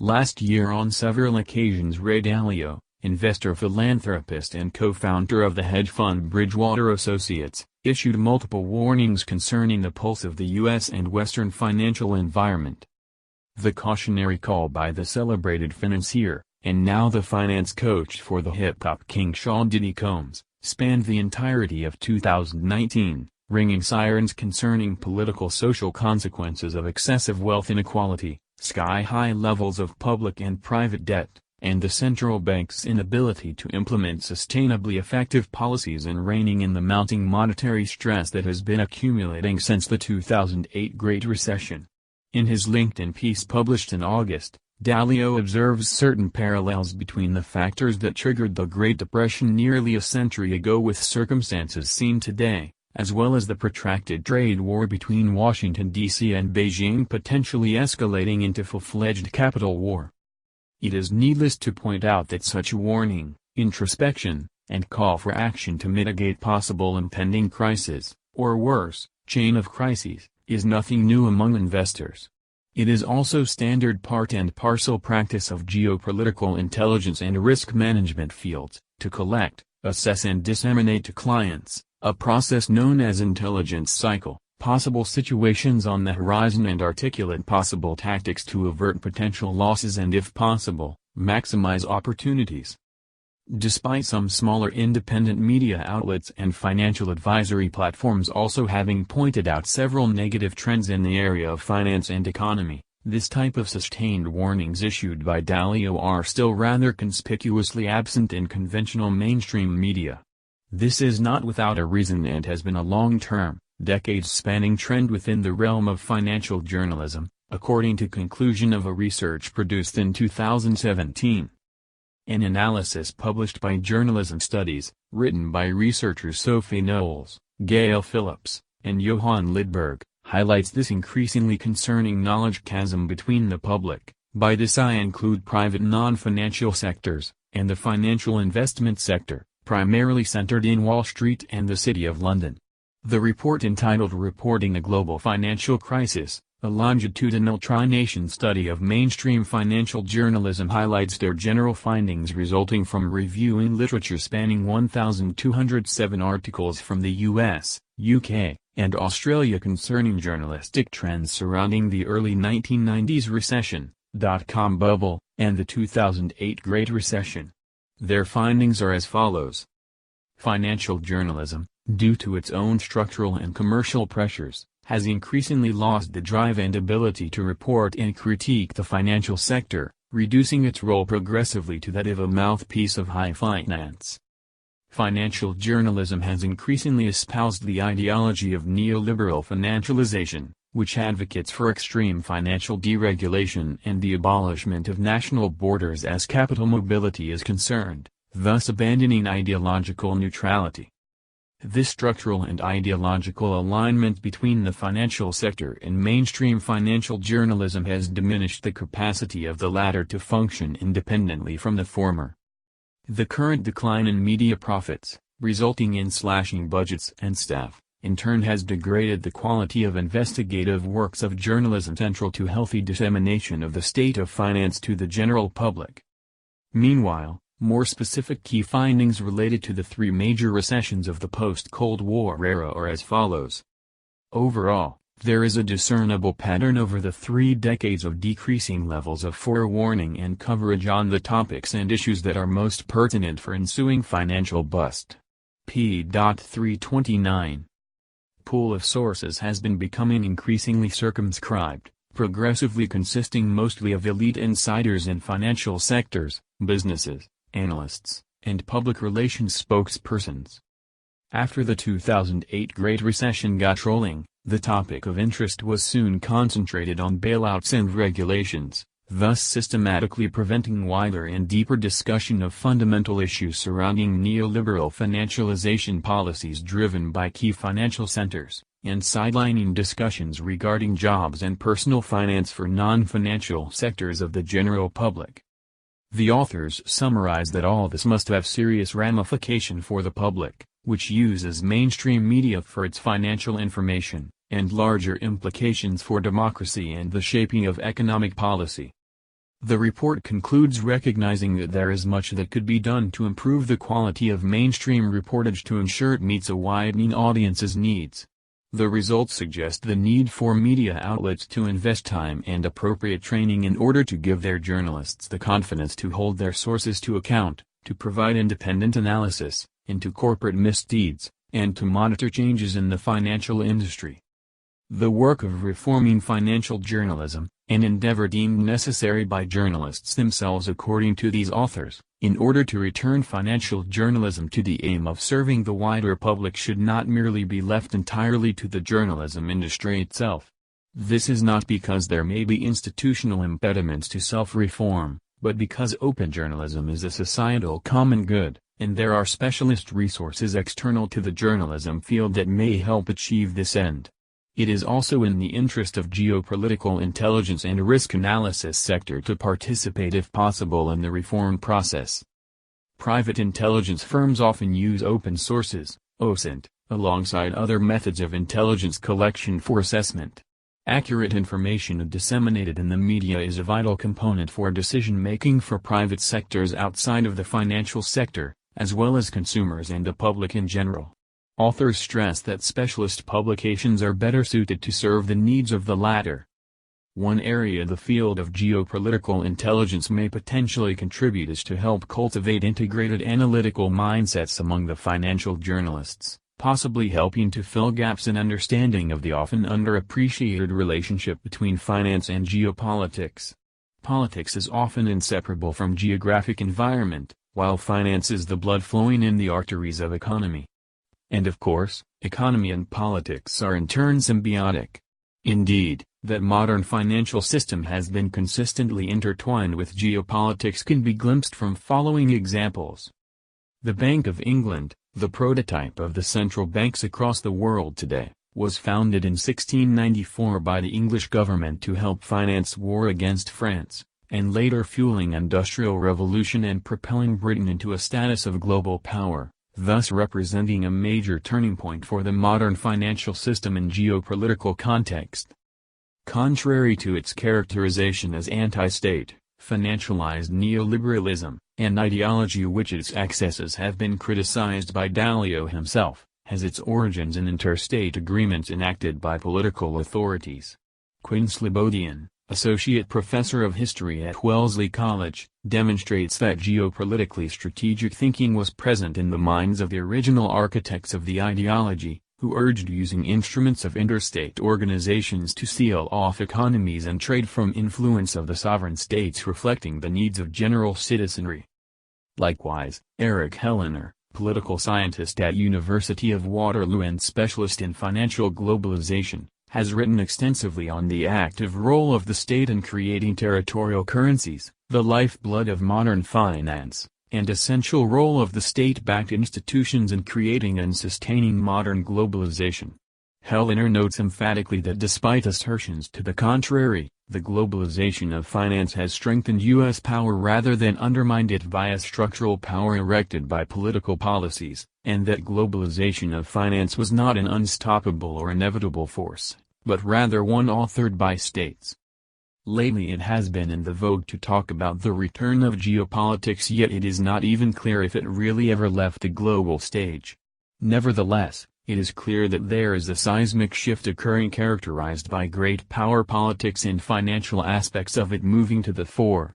Last year on several occasions Ray Dalio, investor philanthropist and co-founder of the hedge fund Bridgewater Associates, issued multiple warnings concerning the pulse of the U.S. and Western financial environment. The cautionary call by the celebrated financier, and now the finance coach for the hip-hop king Sean Diddy Combs, spanned the entirety of 2019, ringing sirens concerning political social consequences of excessive wealth inequality, sky-high levels of public and private debt, and the central bank's inability to implement sustainably effective policies and reining in the mounting monetary stress that has been accumulating since the 2008 Great Recession. In his LinkedIn piece published in August, Dalio observes certain parallels between the factors that triggered the Great Depression nearly a century ago with circumstances seen today, as well as the protracted trade war between Washington, D.C. and Beijing potentially escalating into full-fledged capital war. It is needless to point out that such warning, introspection, and call for action to mitigate possible impending crisis, or worse, chain of crises, is nothing new among investors. It is also standard part and parcel practice of geopolitical intelligence and risk management fields, to collect, assess and disseminate to clients, a process known as intelligence cycle, possible situations on the horizon and articulate possible tactics to avert potential losses and if possible, maximize opportunities. Despite some smaller independent media outlets and financial advisory platforms also having pointed out several negative trends in the area of finance and economy, this type of sustained warnings issued by Dalio are still rather conspicuously absent in conventional mainstream media. This is not without a reason and has been a long-term, decades-spanning trend within the realm of financial journalism, according to conclusion of a research produced in 2017. An analysis published by Journalism Studies, written by researchers Sophie Knowles, Gail Phillips, and Johan Lidberg, highlights this increasingly concerning knowledge chasm between the public, by this I include private non-financial sectors, and the financial investment sector, primarily centered in Wall Street and the City of London. The report entitled Reporting a Global Financial Crisis, a longitudinal tri-nation study of mainstream financial journalism highlights their general findings resulting from reviewing literature spanning 1,207 articles from the US, UK, and Australia concerning journalistic trends surrounding the early 1990s recession, dot-com bubble, and the 2008 Great Recession. Their findings are as follows. Financial journalism, due to its own structural and commercial pressures, has increasingly lost the drive and ability to report and critique the financial sector, reducing its role progressively to that of a mouthpiece of high finance. Financial journalism has increasingly espoused the ideology of neoliberal financialization, which advocates for extreme financial deregulation and the abolishment of national borders as capital mobility is concerned, thus abandoning ideological neutrality. This structural and ideological alignment between the financial sector and mainstream financial journalism has diminished the capacity of the latter to function independently from the former. The current decline in media profits, resulting in slashing budgets and staff, in turn has degraded the quality of investigative works of journalism central to healthy dissemination of the state of finance to the general public. Meanwhile, more specific key findings related to the three major recessions of the post-Cold War era are as follows. Overall, there is a discernible pattern over the 3 decades of decreasing levels of forewarning and coverage on the topics and issues that are most pertinent for ensuing financial bust. p.329. Pool of sources has been becoming increasingly circumscribed, progressively consisting mostly of elite insiders in financial sectors, businesses, analysts, and public relations spokespersons. After the 2008 Great Recession got rolling, the topic of interest was soon concentrated on bailouts and regulations, thus systematically preventing wider and deeper discussion of fundamental issues surrounding neoliberal financialization policies driven by key financial centers, and sidelining discussions regarding jobs and personal finance for non-financial sectors of the general public. The authors summarize that all this must have serious ramification for the public, which uses mainstream media for its financial information, and larger implications for democracy and the shaping of economic policy. The report concludes recognizing that there is much that could be done to improve the quality of mainstream reportage to ensure it meets a widening audience's needs. The results suggest the need for media outlets to invest time and appropriate training in order to give their journalists the confidence to hold their sources to account, to provide independent analysis into corporate misdeeds, and to monitor changes in the financial industry. The work of reforming financial journalism, an endeavor deemed necessary by journalists themselves according to these authors, in order to return financial journalism to the aim of serving the wider public, should not merely be left entirely to the journalism industry itself. This is not because there may be institutional impediments to self-reform, but because open journalism is a societal common good, and there are specialist resources external to the journalism field that may help achieve this end. It is also in the interest of geopolitical intelligence and risk analysis sector to participate if possible in the reform process. Private intelligence firms often use open sources, OSINT, alongside other methods of intelligence collection for assessment. Accurate information disseminated in the media is a vital component for decision-making for private sectors outside of the financial sector, as well as consumers and the public in general. Authors stress that specialist publications are better suited to serve the needs of the latter. One area the field of geopolitical intelligence may potentially contribute is to help cultivate integrated analytical mindsets among the financial journalists, possibly helping to fill gaps in understanding of the often underappreciated relationship between finance and geopolitics. Politics is often inseparable from geographic environment, while finance is the blood flowing in the arteries of economy. And of course, economy and politics are in turn symbiotic. Indeed, that modern financial system has been consistently intertwined with geopolitics can be glimpsed from following examples. The Bank of England, the prototype of the central banks across the world today, was founded in 1694 by the English government to help finance war against France, and later fueling industrial revolution and propelling Britain into a status of global power, thus representing a major turning point for the modern financial system in geopolitical context. Contrary to its characterization as anti-state, financialized neoliberalism, an ideology which its excesses have been criticized by Dalio himself, has its origins in interstate agreements enacted by political authorities. Quinn Slobodian, Associate Professor of History at Wellesley College, demonstrates that geopolitically strategic thinking was present in the minds of the original architects of the ideology, who urged using instruments of interstate organizations to seal off economies and trade from influence of the sovereign states, reflecting the needs of general citizenry. Likewise, Eric Hellener, political scientist at University of Waterloo and specialist in financial globalization, has written extensively on the active role of the state in creating territorial currencies, the lifeblood of modern finance, and essential role of the state-backed institutions in creating and sustaining modern globalization. Hellener notes emphatically that despite assertions to the contrary, the globalization of finance has strengthened U.S. power rather than undermined it via structural power erected by political policies, and that globalization of finance was not an unstoppable or inevitable force, but rather one authored by states. Lately it has been in the vogue to talk about the return of geopolitics, yet it is not even clear if it really ever left the global stage. Nevertheless, it is clear that there is a seismic shift occurring characterized by great power politics and financial aspects of it moving to the fore.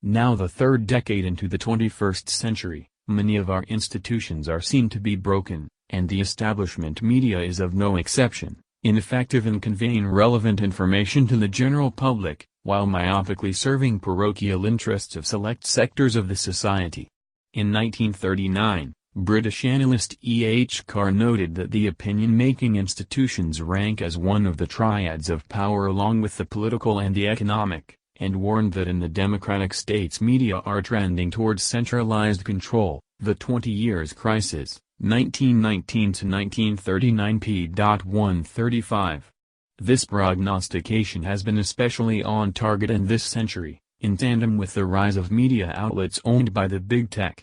Now, the third decade into the 21st century, many of our institutions are seen to be broken, and the establishment media is of no exception, ineffective in conveying relevant information to the general public, while myopically serving parochial interests of select sectors of the society. In 1939, British analyst E. H. Carr noted that the opinion-making institutions rank as one of the triads of power along with the political and the economic, and warned that in the democratic states media are trending towards centralized control. The 20 Years Crisis, 1919 to 1939 p. 135. This prognostication has been especially on target in this century, in tandem with the rise of media outlets owned by the big tech.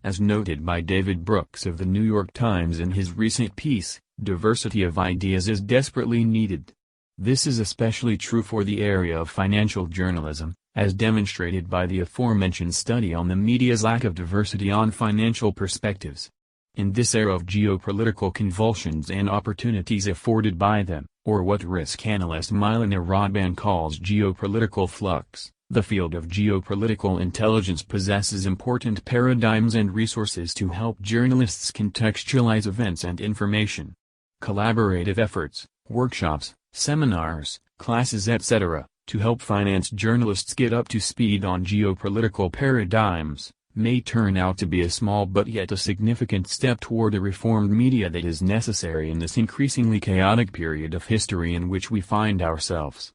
As noted by David Brooks of the New York Times in his recent piece, diversity of ideas is desperately needed. This is especially true for the area of financial journalism, as demonstrated by the aforementioned study on the media's lack of diversity on financial perspectives. In this era of geopolitical convulsions and opportunities afforded by them, or what risk analyst Milena Rodban calls geopolitical flux, the field of geopolitical intelligence possesses important paradigms and resources to help journalists contextualize events and information. Collaborative efforts, workshops, seminars, classes etc., to help finance journalists get up to speed on geopolitical paradigms, may turn out to be a small but yet a significant step toward a reformed media that is necessary in this increasingly chaotic period of history in which we find ourselves.